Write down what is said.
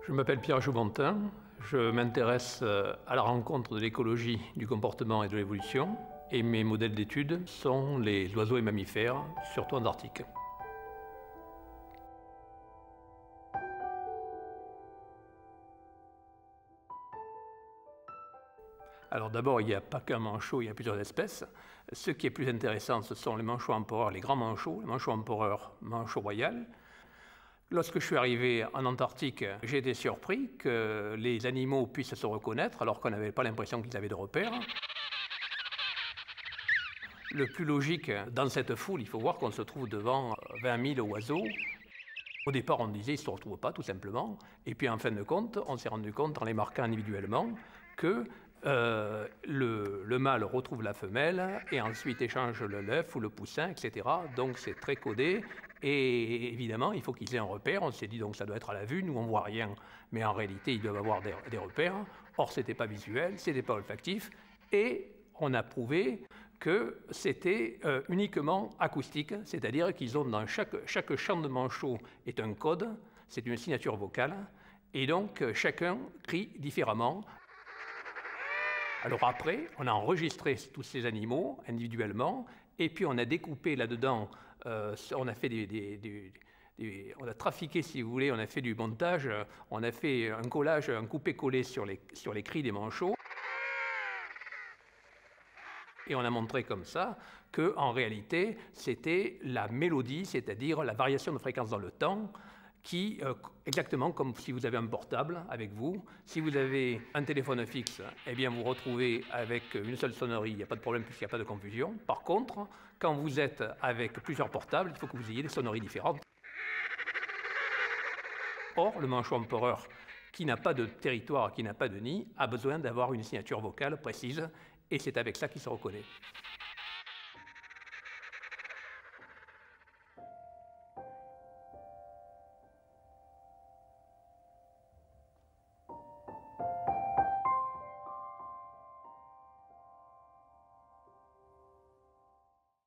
Je m'appelle Pierre Jouventin, je m'intéresse à la rencontre de l'écologie, du comportement et de l'évolution, et mes modèles d'études sont les oiseaux et mammifères, surtout antarctiques. Alors d'abord, il n'y a pas qu'un manchot, il y a plusieurs espèces. Ce qui est plus intéressant, ce sont les manchots empereurs, les grands manchots, les manchots empereurs, manchot royal. Lorsque je suis arrivé en Antarctique, j'ai été surpris que les animaux puissent se reconnaître alors qu'on n'avait pas l'impression qu'ils avaient de repères. Le plus logique, dans cette foule, il faut voir qu'on se trouve devant 20 000 oiseaux. Au départ, on disait qu'ils ne se retrouvent pas, tout simplement. Et puis, en fin de compte, on s'est rendu compte, en les marquant individuellement, que le mâle retrouve la femelle et ensuite échange le l'œuf ou le poussin, etc. Donc, c'est très codé. Et évidemment, il faut qu'ils aient un repère. On s'est dit, donc, ça doit être à la vue. Nous, on ne voit rien. Mais en réalité, ils doivent avoir des repères. Or, ce n'était pas visuel, ce n'était pas olfactif. Et on a prouvé que c'était uniquement acoustique, c'est-à-dire qu'ils ont dans chaque chant de manchot est un code, c'est une signature vocale, et donc chacun crie différemment. Alors après, on a enregistré tous ces animaux individuellement, et puis on a découpé là-dedans, on a fait on a trafiqué, si vous voulez, on a fait du montage, on a fait un collage, un coupé-collé sur les cris des manchots. Et on a montré comme ça qu'en réalité, c'était la mélodie, c'est-à-dire la variation de fréquence dans le temps, qui, exactement comme si vous avez un portable avec vous, si vous avez un téléphone fixe, eh bien vous retrouvez avec une seule sonnerie, il n'y a pas de problème puisqu'il n'y a pas de confusion. Par contre, quand vous êtes avec plusieurs portables, il faut que vous ayez des sonneries différentes. Or, le manchot empereur, qui n'a pas de territoire, qui n'a pas de nid, a besoin d'avoir une signature vocale précise, et c'est avec ça qu'il se reconnaît.